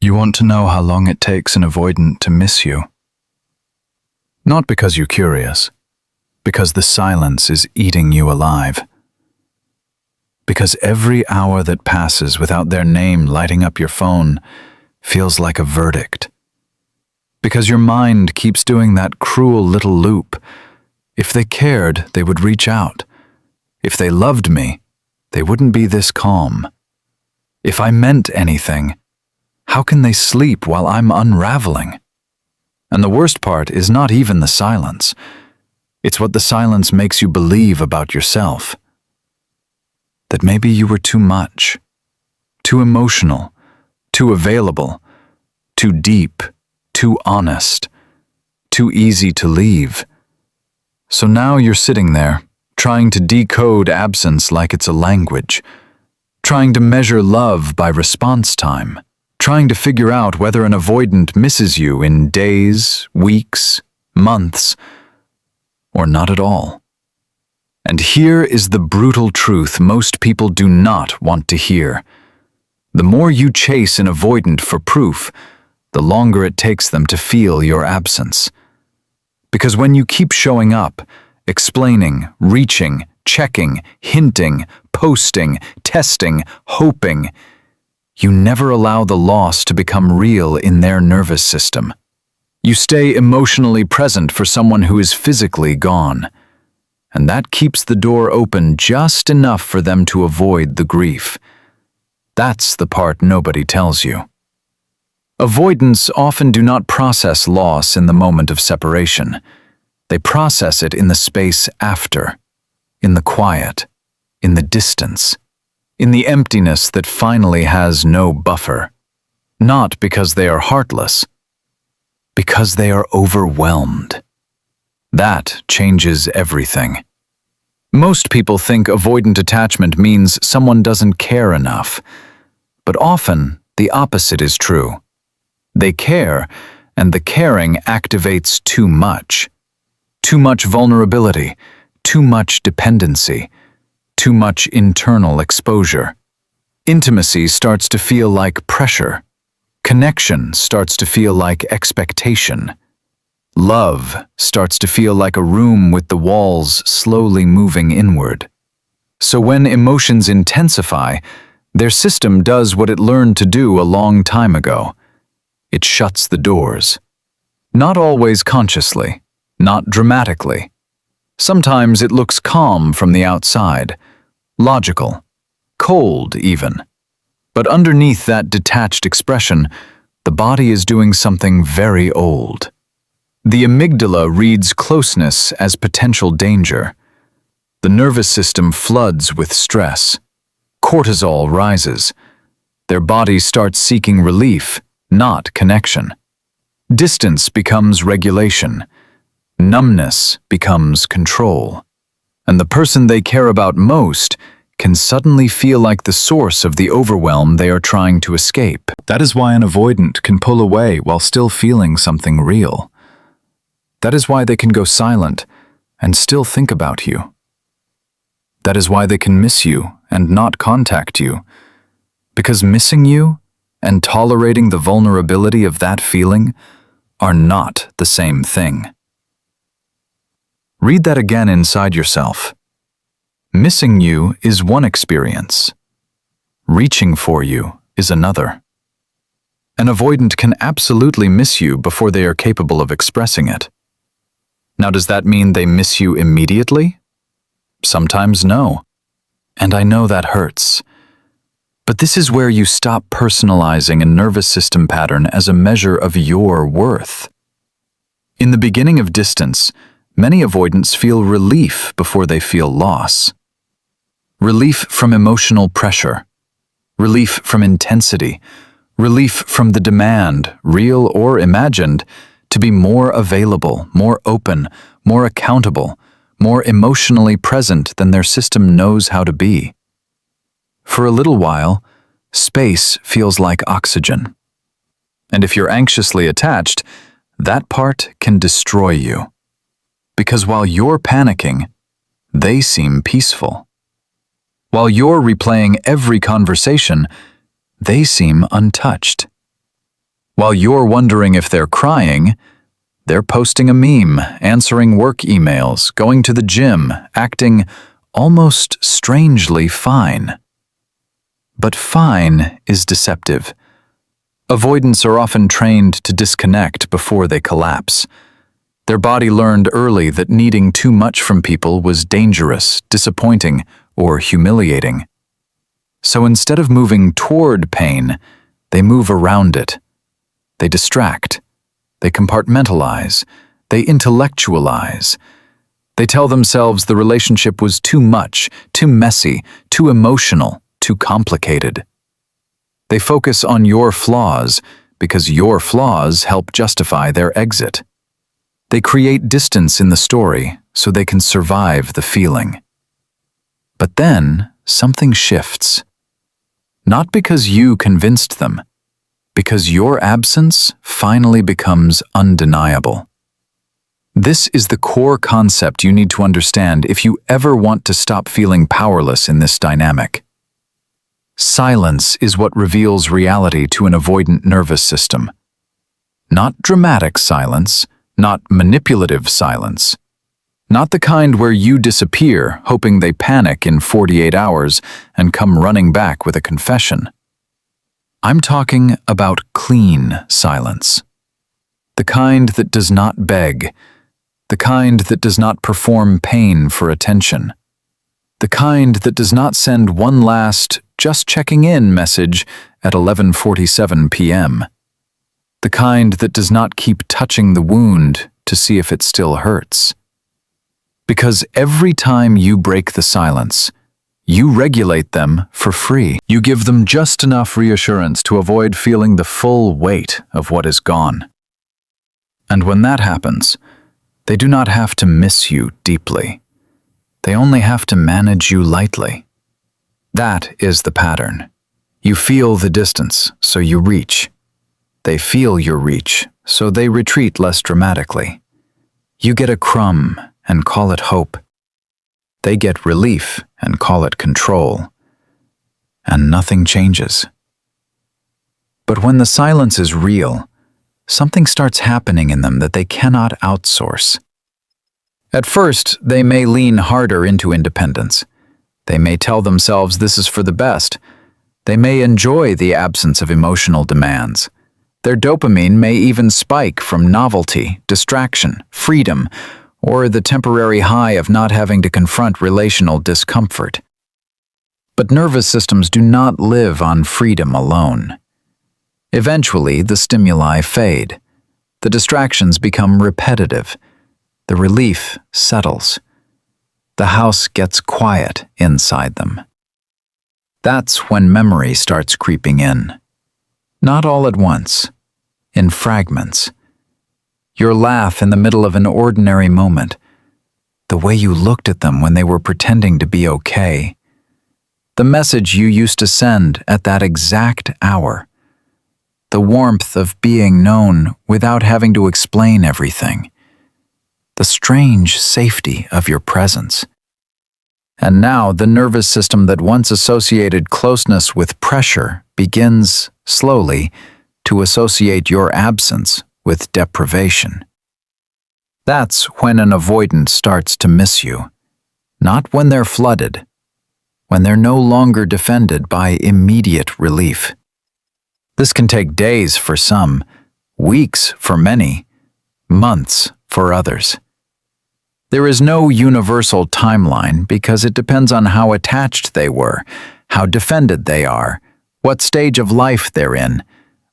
You want to know how long it takes an avoidant to miss you. Not because you're curious, because the silence is eating you alive. Because every hour that passes without their name lighting up your phone feels like a verdict. Because your mind keeps doing that cruel little loop. If they cared, they would reach out. If they loved me, they wouldn't be this calm. If I meant anything, how can they sleep while I'm unraveling? And the worst part is not even the silence. It's what the silence makes you believe about yourself. That maybe you were too much, too emotional, too available, too deep, too honest, too easy to leave. So now you're sitting there, trying to decode absence like it's a language, trying to measure love by response time, trying to figure out whether an avoidant misses you in days, weeks, months, or not at all. And here is the brutal truth most people do not want to hear. The more you chase an avoidant for proof, the longer it takes them to feel your absence. Because when you keep showing up, explaining, reaching, checking, hinting, posting, testing, hoping, you never allow the loss to become real in their nervous system. You stay emotionally present for someone who is physically gone. And that keeps the door open just enough for them to avoid the grief. That's the part nobody tells you. Avoidants often do not process loss in the moment of separation. They process it in the space after, in the quiet, in the distance, in the emptiness that finally has no buffer. Not because they are heartless, because they are overwhelmed. That changes everything. Most people think avoidant attachment means someone doesn't care enough, but often the opposite is true. They care, and the caring activates too much. Too much vulnerability, too much dependency, too much internal exposure. Intimacy starts to feel like pressure. Connection starts to feel like expectation. Love starts to feel like a room with the walls slowly moving inward. So when emotions intensify, their system does what it learned to do a long time ago. It shuts the doors. Not always consciously, not dramatically. Sometimes it looks calm from the outside, logical, cold even. But underneath that detached expression, the body is doing something very old. The amygdala reads closeness as potential danger. The nervous system floods with stress. Cortisol rises. Their body starts seeking relief, not connection. Distance becomes regulation. Numbness becomes control. And the person they care about most can suddenly feel like the source of the overwhelm they are trying to escape. That is why an avoidant can pull away while still feeling something real. That is why they can go silent and still think about you. That is why they can miss you and not contact you. Because missing you and tolerating the vulnerability of that feeling are not the same thing. Read that again inside yourself. Missing you is one experience. Reaching for you is another. An avoidant can absolutely miss you before they are capable of expressing it. Now, does that mean they miss you immediately? Sometimes no. And I know that hurts. But this is where you stop personalizing a nervous system pattern as a measure of your worth. In the beginning of distance, many avoidants feel relief before they feel loss. Relief from emotional pressure. Relief from intensity. Relief from the demand, real or imagined, to be more available, more open, more accountable, more emotionally present than their system knows how to be. For a little while, space feels like oxygen. And if you're anxiously attached, that part can destroy you. Because while you're panicking, they seem peaceful. While you're replaying every conversation, they seem untouched. While you're wondering if they're crying, they're posting a meme, answering work emails, going to the gym, acting almost strangely fine. But fine is deceptive. Avoidants are often trained to disconnect before they collapse. Their body learned early that needing too much from people was dangerous, disappointing, or humiliating. So instead of moving toward pain, they move around it. They distract. They compartmentalize. They intellectualize. They tell themselves the relationship was too much, too messy, too emotional, too complicated. They focus on your flaws because your flaws help justify their exit. They create distance in the story so they can survive the feeling. But then something shifts. Not because you convinced them, because your absence finally becomes undeniable. This is the core concept you need to understand if you ever want to stop feeling powerless in this dynamic. Silence is what reveals reality to an avoidant nervous system. Not dramatic silence, not manipulative silence. Not the kind where you disappear, hoping they panic in 48 hours and come running back with a confession. I'm talking about clean silence. The kind that does not beg. The kind that does not perform pain for attention. The kind that does not send one last just checking in message at 11:47 p.m. The kind that does not keep touching the wound to see if it still hurts. Because every time you break the silence, you regulate them for free. You give them just enough reassurance to avoid feeling the full weight of what is gone. And when that happens, they do not have to miss you deeply. They only have to manage you lightly. That is the pattern. You feel the distance, so you reach. They feel your reach, so they retreat less dramatically. You get a crumb and call it hope. They get relief and call it control. And nothing changes. But when the silence is real, something starts happening in them that they cannot outsource. At first, they may lean harder into independence. They may tell themselves this is for the best. They may enjoy the absence of emotional demands. Their dopamine may even spike from novelty, distraction, freedom, or the temporary high of not having to confront relational discomfort. But nervous systems do not live on freedom alone. Eventually, the stimuli fade. The distractions become repetitive. The relief settles. The house gets quiet inside them. That's when memory starts creeping in. Not all at once, in fragments. Your laugh in the middle of an ordinary moment. The way you looked at them when they were pretending to be okay. The message you used to send at that exact hour. The warmth of being known without having to explain everything. The strange safety of your presence. And now the nervous system that once associated closeness with pressure begins, slowly, to associate your absence with deprivation. That's when an avoidant starts to miss you. Not when they're flooded. When they're no longer defended by immediate relief. This can take days for some, weeks for many, months for others. There is no universal timeline because it depends on how attached they were, how defended they are, what stage of life they're in,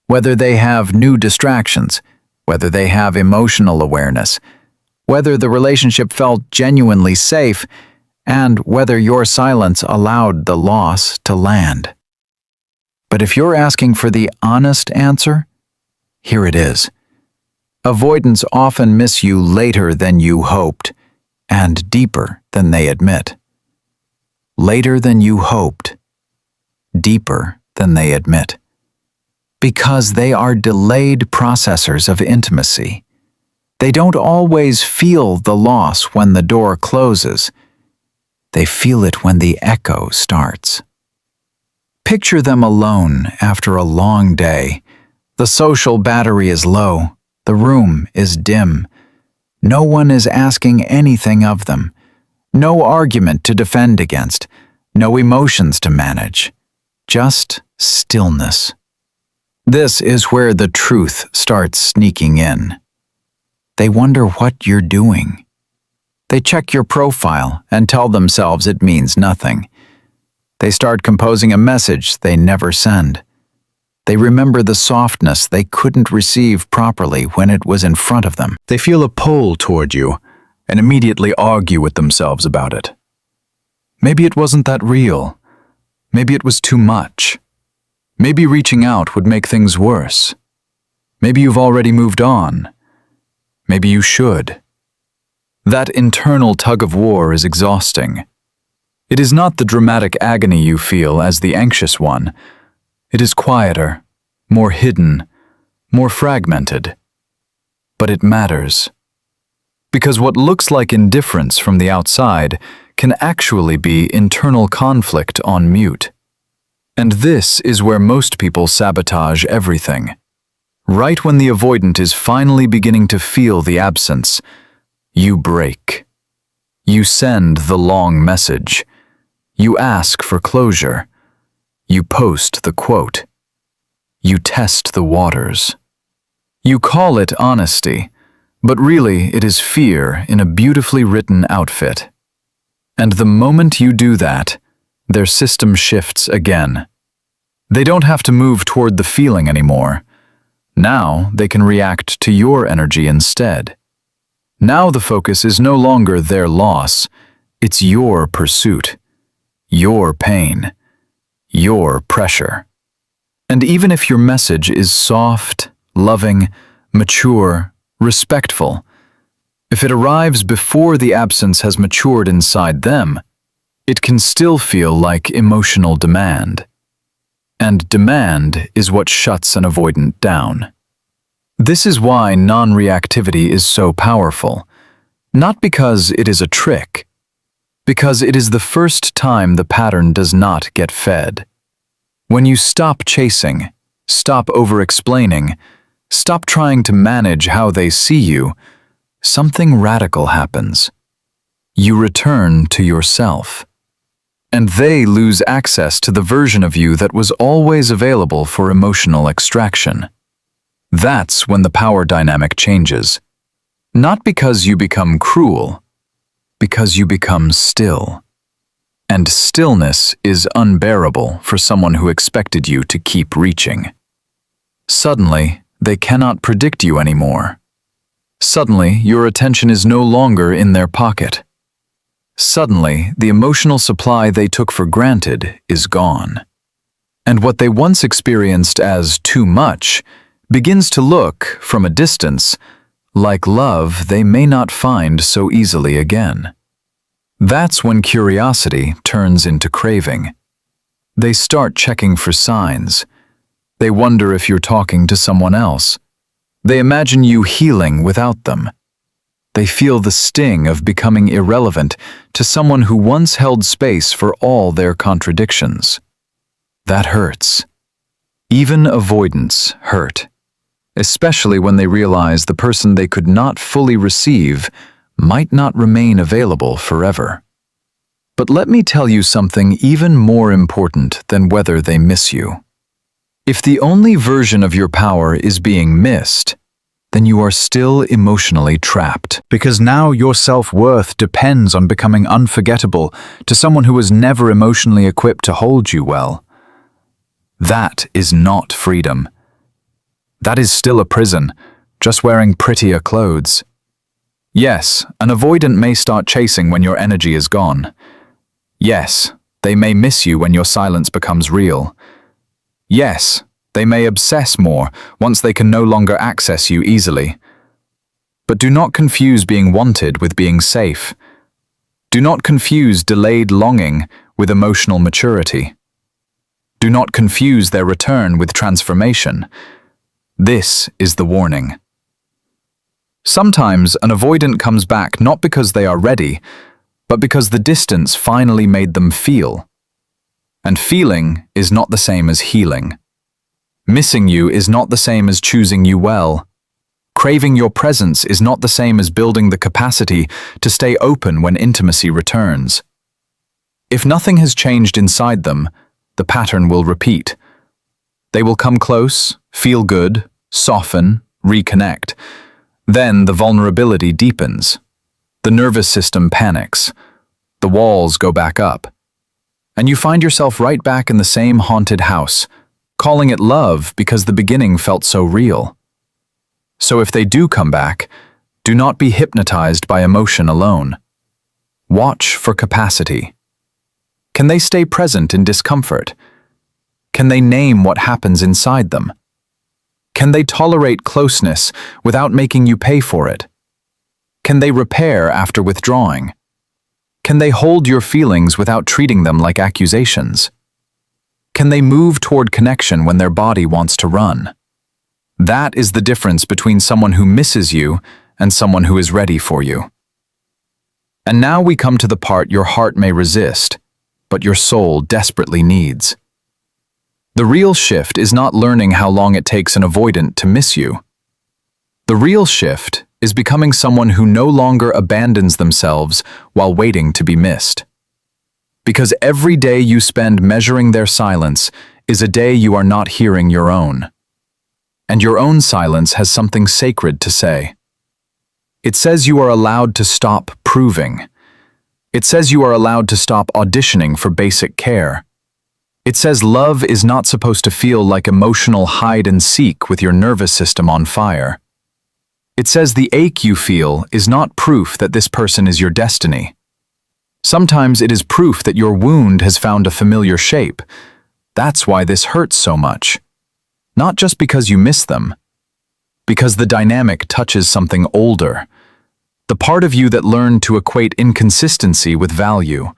whether they have new distractions, whether they have emotional awareness, whether the relationship felt genuinely safe, and whether your silence allowed the loss to land. But if you're asking for the honest answer, here it is. Avoidants often miss you later than you hoped, and deeper than they admit. Later than you hoped, deeper than they admit. Because they are delayed processors of intimacy. They don't always feel the loss when the door closes. They feel it when the echo starts. Picture them alone after a long day, The social battery is low. The room is dim. No one is asking anything of them. No argument to defend against. No emotions to manage. Just stillness. This is where the truth starts sneaking in. They wonder what you're doing. They check your profile and tell themselves it means nothing. They start composing a message they never send. They remember the softness they couldn't receive properly when it was in front of them. They feel a pull toward you and immediately argue with themselves about it. Maybe it wasn't that real. Maybe it was too much. Maybe reaching out would make things worse. Maybe you've already moved on. Maybe you should. That internal tug-of-war is exhausting. It is not the dramatic agony you feel as the anxious one. It is quieter, more hidden, more fragmented. But it matters. Because what looks like indifference from the outside can actually be internal conflict on mute. And this is where most people sabotage everything. Right when the avoidant is finally beginning to feel the absence, you break. You send the long message. You ask for closure. You post the quote. You test the waters. You call it honesty, but really it is fear in a beautifully written outfit. And the moment you do that, their system shifts again. They don't have to move toward the feeling anymore. Now they can react to your energy instead. Now the focus is no longer their loss, it's your pursuit, your pain, your pressure. And even if your message is soft, loving, mature, respectful, if it arrives before the absence has matured inside them, it can still feel like emotional demand. And demand is what shuts an avoidant down. This is why non-reactivity is so powerful, not because it is a trick, because it is the first time the pattern does not get fed. When you stop chasing, stop over-explaining, stop trying to manage how they see you, something radical happens. You return to yourself. And they lose access to the version of you that was always available for emotional extraction. That's when the power dynamic changes. Not because you become cruel, because you become still. And stillness is unbearable for someone who expected you to keep reaching. Suddenly, they cannot predict you anymore. Suddenly, your attention is no longer in their pocket. Suddenly, the emotional supply they took for granted is gone. And what they once experienced as too much begins to look, from a distance, like love they may not find so easily again. That's when curiosity turns into craving. They start checking for signs. They wonder if you're talking to someone else. They imagine you healing without them. They feel the sting of becoming irrelevant to someone who once held space for all their contradictions. That hurts. Even avoidants hurt, especially when they realize the person they could not fully receive might not remain available forever. But let me tell you something even more important than whether they miss you. If the only version of your power is being missed, then you are still emotionally trapped. Because now your self-worth depends on becoming unforgettable to someone who was never emotionally equipped to hold you well. That is not freedom. That is still a prison, just wearing prettier clothes. Yes, an avoidant may start chasing when your energy is gone. Yes, they may miss you when your silence becomes real. Yes, they may obsess more once they can no longer access you easily. But do not confuse being wanted with being safe. Do not confuse delayed longing with emotional maturity. Do not confuse their return with transformation. This is the warning. Sometimes an avoidant comes back not because they are ready, but because the distance finally made them feel. And feeling is not the same as healing. Missing you is not the same as choosing you well. Craving your presence is not the same as building the capacity to stay open when intimacy returns. If nothing has changed inside them, the pattern will repeat. They will come close, feel good, soften, reconnect. Then the vulnerability deepens. The nervous system panics. The walls go back up. And you find yourself right back in the same haunted house, calling it love because the beginning felt so real. So if they do come back, do not be hypnotized by emotion alone. Watch for capacity. Can they stay present in discomfort? Can they name what happens inside them? Can they tolerate closeness without making you pay for it? Can they repair after withdrawing? Can they hold your feelings without treating them like accusations? Can they move toward connection when their body wants to run? That is the difference between someone who misses you and someone who is ready for you. And now we come to the part your heart may resist, but your soul desperately needs. The real shift is not learning how long it takes an avoidant to miss you. The real shift is becoming someone who no longer abandons themselves while waiting to be missed. Because every day you spend measuring their silence is a day you are not hearing your own. And your own silence has something sacred to say. It says you are allowed to stop proving. It says you are allowed to stop auditioning for basic care. It says love is not supposed to feel like emotional hide and seek with your nervous system on fire. It says the ache you feel is not proof that this person is your destiny. Sometimes it is proof that your wound has found a familiar shape. That's why this hurts so much. Not just because you miss them, because the dynamic touches something older. The part of you that learned to equate inconsistency with value.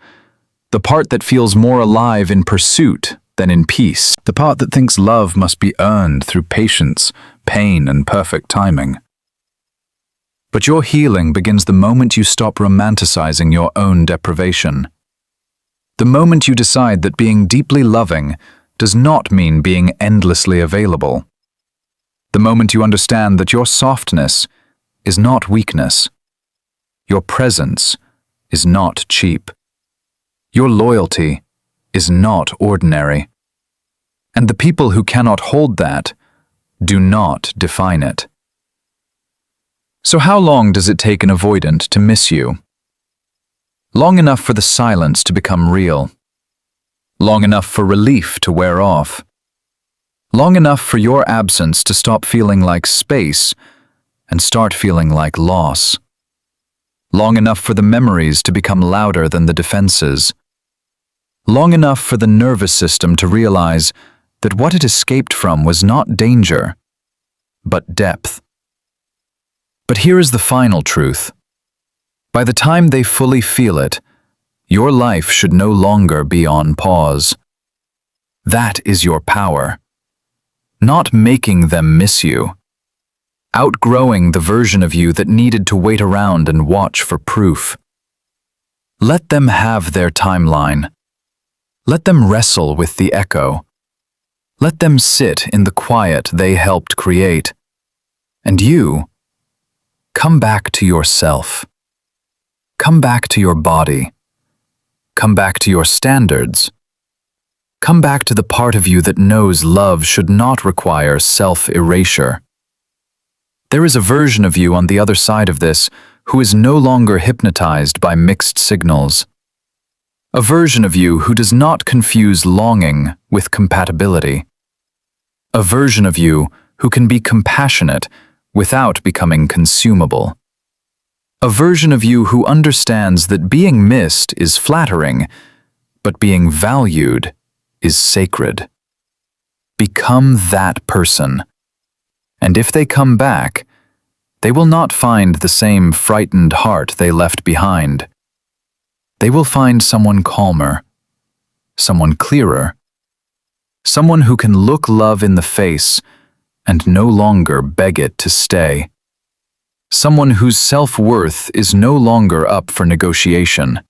The part that feels more alive in pursuit than in peace. The part that thinks love must be earned through patience, pain, and perfect timing. But your healing begins the moment you stop romanticizing your own deprivation. The moment you decide that being deeply loving does not mean being endlessly available. The moment you understand that your softness is not weakness. Your presence is not cheap. Your loyalty is not ordinary. And the people who cannot hold that do not define it. So how long does it take an avoidant to miss you? Long enough for the silence to become real. Long enough for relief to wear off. Long enough for your absence to stop feeling like space and start feeling like loss. Long enough for the memories to become louder than the defenses. Long enough for the nervous system to realize that what it escaped from was not danger, but depth. But here is the final truth. By the time they fully feel it, your life should no longer be on pause. That is your power. Not making them miss you. Outgrowing the version of you that needed to wait around and watch for proof. Let them have their timeline. Let them wrestle with the echo. Let them sit in the quiet they helped create. And you, come back to yourself. Come back to your body. Come back to your standards. Come back to the part of you that knows love should not require self-erasure. There is a version of you on the other side of this who is no longer hypnotized by mixed signals. A version of you who does not confuse longing with compatibility. A version of you who can be compassionate without becoming consumable. A version of you who understands that being missed is flattering, but being valued is sacred. Become that person. And if they come back, they will not find the same frightened heart they left behind. They will find someone calmer, someone clearer, someone who can look love in the face and no longer beg it to stay. Someone whose self-worth is no longer up for negotiation.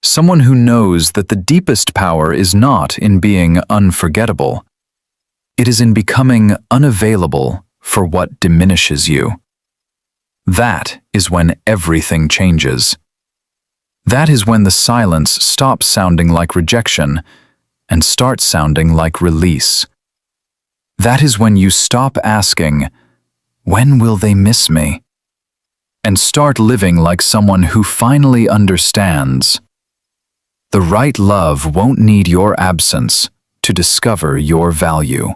Someone who knows that the deepest power is not in being unforgettable, It is in becoming unavailable for what diminishes you. That is when everything changes. That is when the silence stops sounding like rejection and starts sounding like release. That is when you stop asking, "When will they miss me?" and start living like someone who finally understands. The right love won't need your absence to discover your value.